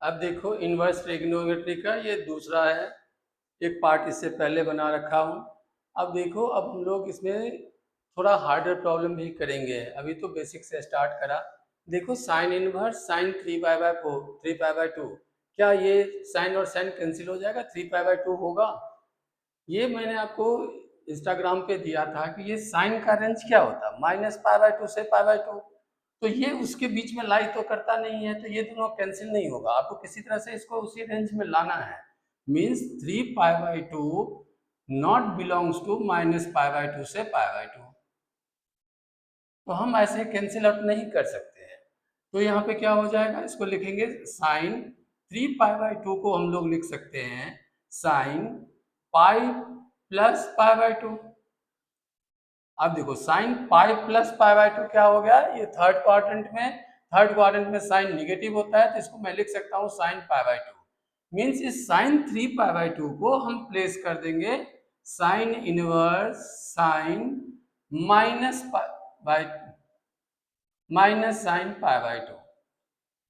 अब देखो inverse trigonometry का ये दूसरा है। एक पार्ट इससे पहले बना रखा हूँ। अब देखो, अब हम लोग इसमें थोड़ा हार्डर प्रॉब्लम भी करेंगे। अभी तो बेसिक से स्टार्ट करा। देखो sign inverse sign 3 pi by 4 3 pi by 2, क्या ये साइन और साइन कैंसिल हो जाएगा? 3 पाई बाय 2 होगा। ये मैंने आपको इंस्टाग्राम पे दिया था कि ये साइन का रेंज क्या होता है, -π/2 से π/2। तो ये उसके बीच में लाई तो करता नहीं है, तो ये दोनों कैंसिल नहीं होगा। आपको किसी तरह से इसको उसी रेंज में लाना है। मीन्स 3 π/2 नॉट बिलोंग्स टू -π/2 से π/2। तो हम ऐसे कैंसिल आउट नहीं कर सकते हैं। तो यहाँ पे क्या हो जाएगा, इसको लिखेंगे साइन 3 π/2 को हम लोग लिख सकते हैं साइन पाई प्लस π/2। अब देखो साइन पाई प्लस π/2 क्या हो गया, ये थर्ड क्वाड्रेंट में साइन निगेटिव होता है, तो इसको मैं लिख सकता हूँ साइन π/2। मीन्स इस साइन 3 π/2 को हम प्लेस कर देंगे sine inverse sine minus sine π/2।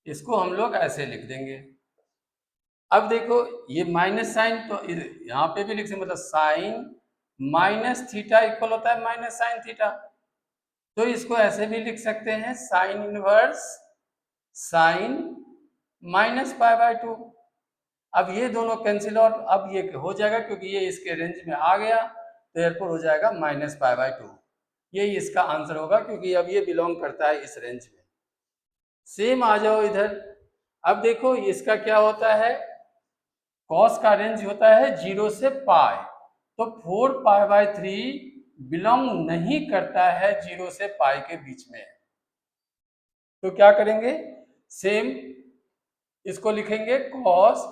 इसको हम लोग ऐसे लिख देंगे। अब देखो ये माइनस साइन तो यहाँ पे भी लिख सकते, मतलब साइन माइनस थीटा इक्वल होता है माइनस साइन थीटा। तो इसको ऐसे भी लिख सकते हैं साइन इनवर्स साइन -π/2। अब ये दोनों कैंसिल आउट, अब ये हो जाएगा क्योंकि ये इसके रेंज में आ गया, तो एयरपोर हो जाएगा -π/2। यही इसका आंसर होगा क्योंकि अब ये बिलोंग करता है इस रेंज में। सेम आ जाओ इधर। अब देखो इसका क्या होता है, कॉस का रेंज होता है 0 से पाई, तो 4π/3 बिलोंग नहीं करता है 0 से पाई के बीच में। तो क्या करेंगे, सेम इसको लिखेंगे कॉस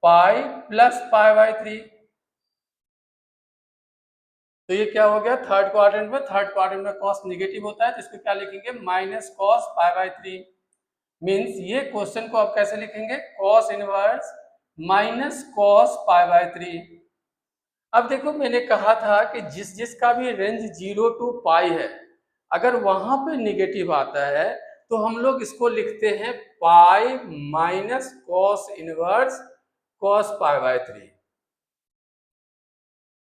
पाई प्लस π/3। तो ये क्या हो गया, थर्ड क्वाड्रेंट में कॉस निगेटिव होता है, तो इसको क्या लिखेंगे माइनस कॉस π/3। मीन्स ये क्वेश्चन को आप कैसे लिखेंगे, कॉस इनवर्स माइनस कॉस π/3। अब देखो मैंने कहा था कि जिसका भी रेंज 0 टू पाई है, अगर वहां पे निगेटिव आता है तो हम लोग इसको लिखते हैं pi minus cos inverse cos π/3।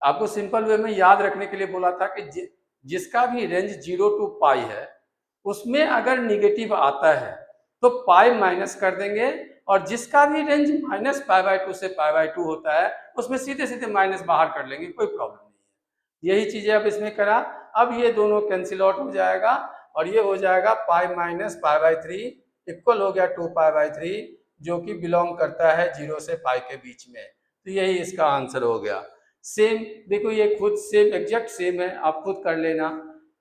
आपको सिंपल वे में याद रखने के लिए बोला था कि जिसका भी रेंज 0 टू पाई है उसमें अगर निगेटिव आता है तो पाई माइनस कर देंगे, और जिसका भी रेंज -π/2 से π/2 होता है उसमें सीधे सीधे माइनस बाहर कर लेंगे, कोई प्रॉब्लम नहीं है। यही चीजें अब इसमें करा। अब ये दोनों कैंसिल आउट हो जाएगा और ये हो जाएगा पाई माइनस π/3 इक्वल हो गया 2π/3, जो कि बिलोंग करता है 0 से पाई के बीच में। तो यही इसका आंसर हो गया। सेम देखो ये खुद सेम एग्जैक्ट सेम है, आप खुद कर लेना।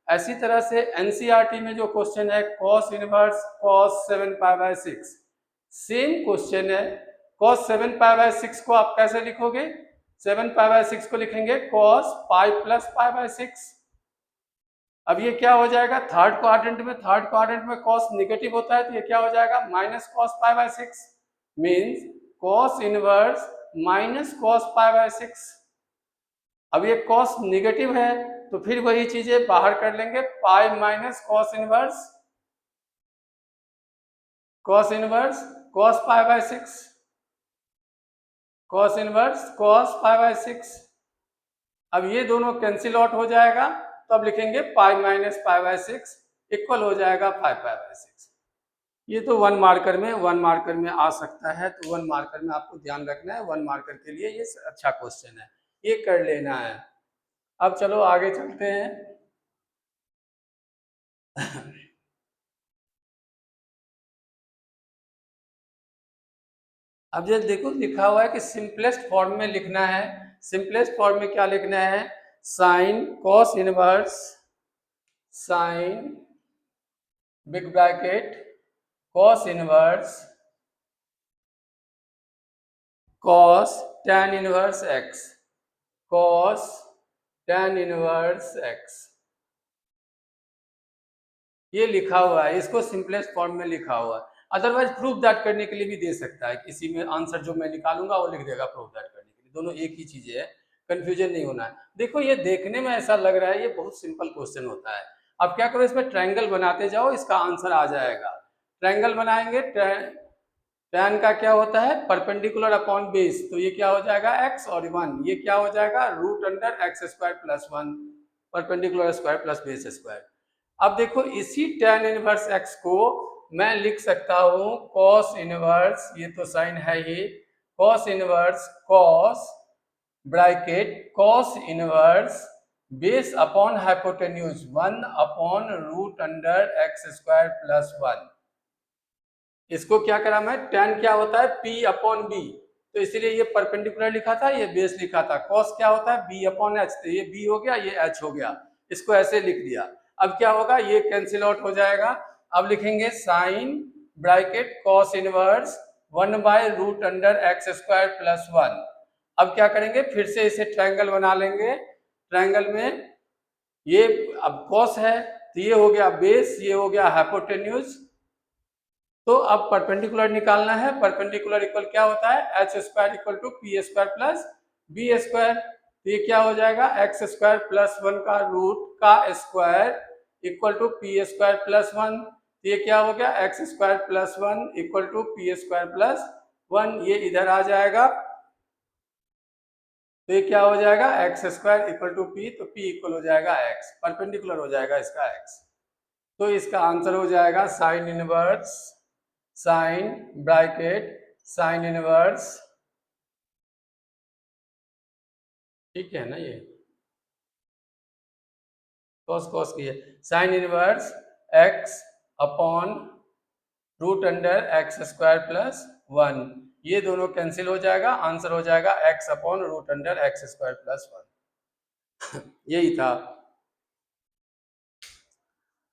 ऐसी तरह से एनसीईआरटी में जो क्वेश्चन है cos inverse cos 7π/6, same question है। कॉस 7π/6 को आप कैसे लिखोगे, 7π/6 को लिखेंगे कॉस पाई प्लस π/6। अब ये क्या हो जाएगा, थर्ड क्वाड्रेंट में कॉस निगेटिव होता है, तो ये क्या हो जाएगा minus cos π/6। Means cos inverse minus cos π/6। अब ये कॉस निगेटिव है तो फिर वही चीजें बाहर कर लेंगे, pi minus cos inverse cos π/6 cos inverse cos π/6। अब ये दोनों कैंसिल आउट हो जाएगा, तो अब लिखेंगे पाई माइनस π/6 इक्वल हो जाएगा 5π/6। ये तो वन मार्कर में आ सकता है, तो वन मार्कर में आपको ध्यान रखना है, वन मार्कर के लिए ये अच्छा क्वेश्चन है, ये कर लेना है। अब चलो आगे चलते हैं। अब ये देखो लिखा हुआ है कि सिंपलेस्ट फॉर्म में लिखना है। सिंपलेस्ट फॉर्म में क्या लिखना है, sine cos inverse sine big bracket cos inverse cos tan inverse x cos tan inverse x, ये लिखा हुआ है, इसको सिंपलेस्ट फॉर्म में लिखा हुआ है। अदरवाइज प्रूफ दैट करने के लिए भी दे सकता है, किसी में आंसर जो मैं निकालूंगा वो लिख देगा प्रूफ दैट करने के लिए। दोनों एक ही चीजें है, कंफ्यूजन नहीं होना है। देखो ये देखने में ऐसा लग रहा है ये बहुत सिंपल क्वेश्चन होता है। अब क्या करो, इसमें ट्रायंगल बनाते जाओ, इसका आंसर आ जाएगा। ट्रायंगल बनाएंगे, tan का क्या होता है, परपेंडिकुलर अपॉन बेस, तो ये क्या हो जाएगा x, और 1 ये क्या हो जाएगा root under x square plus 1, perpendicular square plus base square. अब देखो इसी tan इनवर्स x को मैं लिख सकता हूं cos इनवर्स, ये तो साइन है ही, cos inverse cos bracket cos inverse base upon hypotenuse 1 upon root under x square plus 1। इसको क्या करा मैं, tan क्या होता है p अपॉन बी, तो इसीलिए ये परपेंडिकुलर लिखा था, ये बेस लिखा था। cos क्या होता है b अपॉन h, तो ये b हो गया, ये h हो गया, इसको ऐसे लिख दिया। अब क्या होगा, ये कैंसिल आउट हो जाएगा। अब लिखेंगे sine bracket cos inverse 1 by root under x square plus 1। अब क्या करेंगे, फिर से इसे ट्रायंगल बना लेंगे। ट्रायंगल में ये अब cos है, तो ये हो गया बेस, ये हो गया हाइपोटेन्यूज। तो अब परपेंडिकुलर निकालना है। परपेंडिकुलर इक्वल क्या होता है, h square equal to p square plus b square. तो ये क्या हो जाएगा, एक्स स्क्वायर प्लस 1 का रूट का square equal to p square plus 1। तो ये क्या हो गया, x square plus 1 equal to p square plus 1, ये इधर आ जाएगा। तो ये क्या हो जाएगा, x square equal to p, तो पी इक्वल हो जाएगा एक्स, परपेंडिकुलर हो जाएगा इसका एक्स। तो इसका आंसर हो जाएगा sine inverse, sine bracket sine inverse, ठीक है ना, ये कॉस कॉस की है, sine inverse x upon root under x square plus 1, ये दोनों कैंसिल हो जाएगा, आंसर हो जाएगा x upon root under x square plus 1। यही था।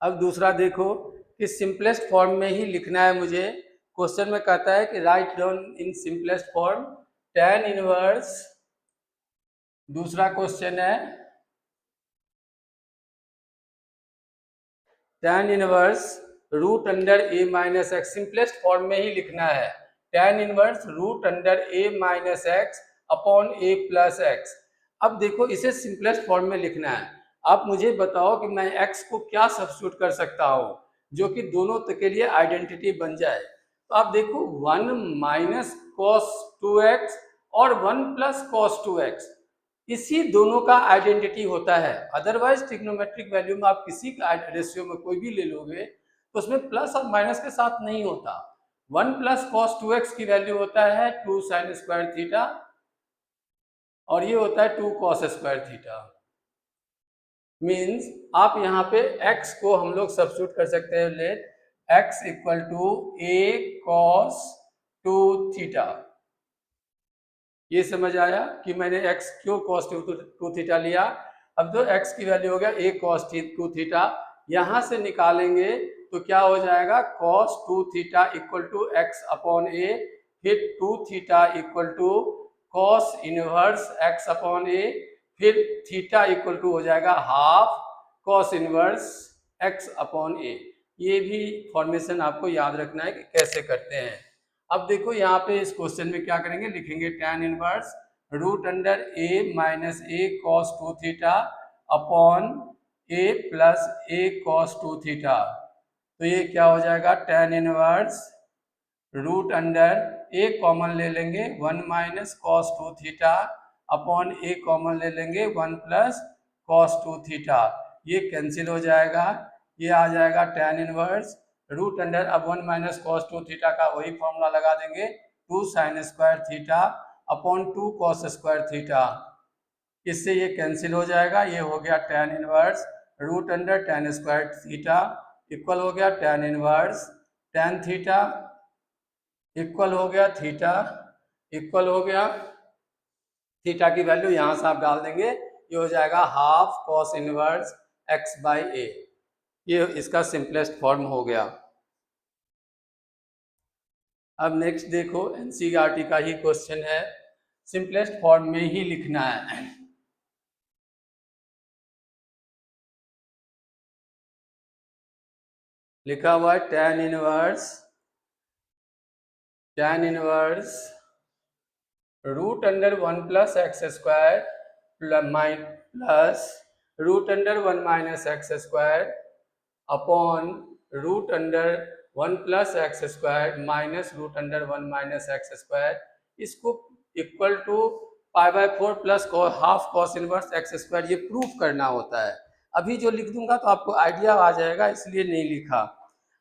अब दूसरा देखो कि सिंपलेस्ट फॉर्म में ही लिखना है मुझे। क्वेश्चन में कहता है कि write down in simplest form tan inverse, दूसरा क्वेश्चन है tan इनवर्स रूट अंडर ए माइनस एक्स, सिंपलेस्ट फॉर्म में ही लिखना है। tan इनवर्स रूट अंडर ए माइनस एक्स अपॉन ए प्लस एक्स। अब देखो इसे सिंपलेस्ट फॉर्म में लिखना है। आप मुझे बताओ कि मैं x को क्या सब्स्टिट्यूट कर सकता हूँ जो कि दोनों के लिए आइडेंटिटी बन जाए। तो आप देखो 1 माइनस कॉस 2x और 1 प्लस कॉस 2x, इसी दोनों का आइडेंटिटी होता है। अदरवाइज ट्रिग्नोमेट्रिक वैल्यू में आप किसी का रेशियो में कोई भी ले लोगे तो उसमें प्लस और माइनस के साथ नहीं होता। 1 प्लस कॉस 2x की वैल्यू होता है 2 साइन स्क्वायर थीटा, और ये होता है 2 कॉस स्क्वायर थीटा। मीन्स आप यहाँ पे x को हम लोग सब्स्टिट्यूट कर सकते हैं, let x equal to a cos 2 theta. ये समझ आया कि मैंने x क्यों cos 2 थीटा लिया। अब तो x की वैल्यू हो गया a cos 2 थीटा, यहां से निकालेंगे तो क्या हो जाएगा cos 2 theta equal to x upon a, फिर 2 theta equal to cos inverse x upon a, फिर थीटा इक्वल टू हो जाएगा half cos inverse x upon a। ये भी फॉर्मेशन आपको याद रखना है कि कैसे करते हैं। अब देखो यहाँ पे इस क्वेश्चन में क्या करेंगे, लिखेंगे tan inverse root under a minus a cos 2 theta upon a plus a cos 2 theta. तो ये क्या हो जाएगा, tan inverse root under a common ले लेंगे 1 minus cos 2 theta upon a common ले लेंगे 1 प्लस cos 2 थीटा, ये कैंसिल हो जाएगा, ये आ जाएगा tan इनवर्स रूट अंडर, अब 1 माइनस कॉस 2 थीटा का वही फॉर्मूला लगा देंगे 2 sine square theta upon 2 cos square theta, इससे ये कैंसिल हो जाएगा, ये हो गया tan inverse root under tan square theta equal हो गया tan inverse tan theta equal हो गया थीटा इक्वल हो गया थीटा की वैल्यू यहाँ से आप डाल देंगे, ये हो जाएगा half cos inverse x by a. ये इसका सिंपलेस्ट फॉर्म हो गया। अब नेक्स्ट देखो एनसीईआरटी का ही क्वेश्चन है, सिंपलेस्ट फॉर्म में ही लिखना है। लिखा हुआ है tan inverse root under 1 plus x square plus root under 1 minus x square upon root under one plus x square minus root under one minus x square, इसको equal to pi by four plus half cos inverse x square, ये proof करना होता है। अभी जो लिख दूंगा तो आपको आइडिया आ जाएगा, इसलिए नहीं लिखा।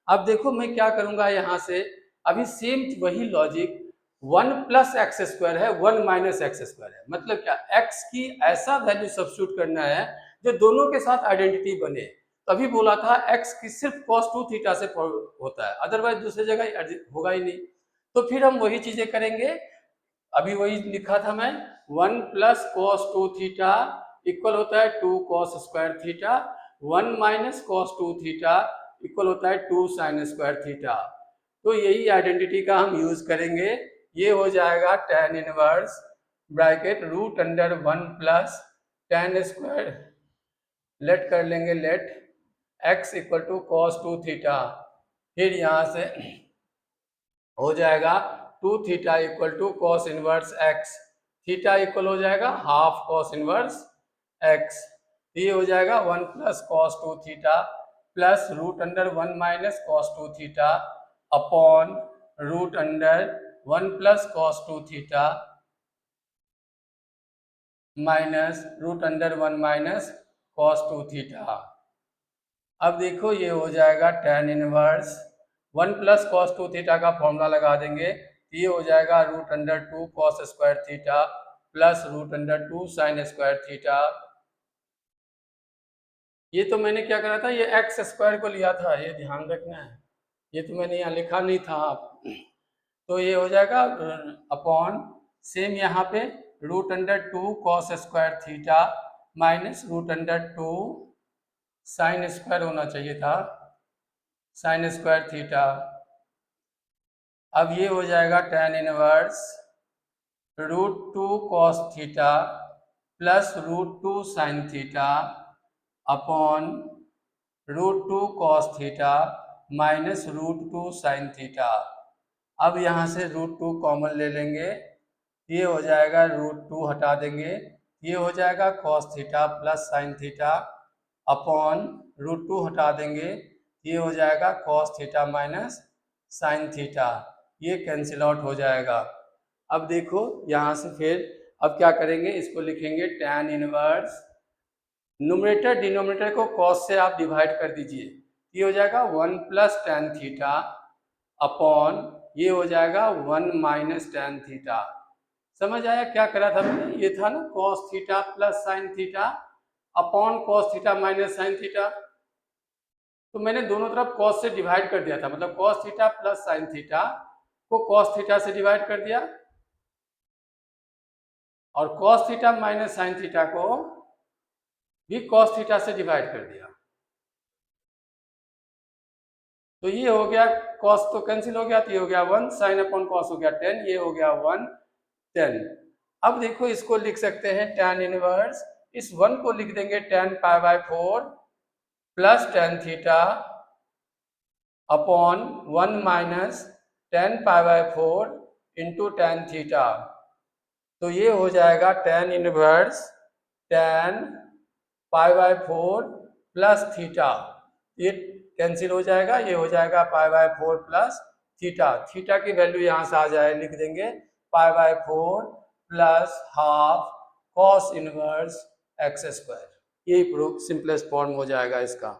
अब देखो मैं क्या करूंगा यहाँ से, अभी सेम वही logic, one plus x square है, वन माइनस एक्स स्क्वायर है, मतलब क्या, एक्स की ऐसा वैल्यू सब्स्टिट्यूट करना है जो दोनों के साथ आइडेंटिटी बने। तभी बोला था एक्स की सिर्फ cos 2 थीटा से होता है, अदरवाइज दूसरी जगह होगा ही नहीं। तो फिर हम वही चीजें करेंगे, अभी वही लिखा था मैं, one plus cos 2 theta equal होता है two cos square theta, one minus cos 2 theta equal होता है टू साइन स्क्वायर थीटा। तो यही आइडेंटिटी का हम यूज करेंगे। ये हो जाएगा tan inverse bracket root under one plus tan square, let कर लेंगे, let x equal to cos 2 theta, फिर यहाँ से हो जाएगा 2 theta equal to cos inverse x, theta equal हो जाएगा हाफ कॉस इनवर्स x, ये हो जाएगा 1 plus cos 2 theta plus root under 1 minus cos 2 theta upon root under 1 plus cos 2 theta minus root under 1 minus cos 2 theta. अब देखो ये हो जाएगा tan inverse 1 plus cos 2 theta का फॉर्मूला लगा देंगे, ये हो जाएगा root under 2 cos square theta plus root under 2 sine square theta. ये तो मैंने क्या करा था, ये एक्स स्क्वायर को लिया था, ये ध्यान रखना है, ये तो मैंने यहाँ लिखा नहीं था। तो ये हो जाएगा अपॉन सेम यहाँ पे root under 2 cos square theta minus root under 2 sine square होना चाहिए था, साइन स्क्वायर थीटा। अब ये हो जाएगा tan inverse root 2 cos theta plus root 2 sine theta upon root 2 cos theta minus root 2 sine theta. अब यहाँ से रूट 2 कॉमन ले लेंगे, ये हो जाएगा रूट 2 हटा देंगे, ये हो जाएगा cos theta plus sine theta upon root 2 हटा देंगे, ये हो जाएगा cos theta minus sine theta, ये कैंसिल आउट हो जाएगा। अब देखो यहाँ से फिर अब क्या करेंगे, इसको लिखेंगे tan इनवर्स, न्यूमरेटर डिनोमिनेटर को cos से आप डिवाइड कर दीजिए, ये हो जाएगा 1 प्लस tan थीटा अपॉन ये हो जाएगा 1 माइनस tan थीटा। समझ आया क्या करा था मैंने, ये था ना cos theta plus sine theta upon cos theta minus sine theta, तो मैंने दोनों तरफ cos से डिवाइड कर दिया था, मतलब cos theta plus sine theta को cos थीटा से डिवाइड कर दिया और cos theta minus sine theta को भी cos थीटा से डिवाइड कर दिया। तो ये हो गया cos तो कैंसिल हो गया, तो ये हो गया 1 साइन अपॉन cos हो गया 10, ये हो गया 1 10। अब देखो इसको लिख सकते हैं tan इनवर्स, इस 1 को लिख देंगे tan pi by 4 plus tan theta upon 1 minus tan pi by 4 into tan theta. तो ये हो जाएगा tan inverse tan pi by 4 plus theta, ये कैंसिल हो जाएगा, ये हो जाएगा pi by 4 plus theta, theta की वैल्यू यहाँ से आ जाए, लिख देंगे pi by 4 plus half cos inverse x square, यही प्रूफ सिंपलेस्ट फॉर्म हो जाएगा इसका।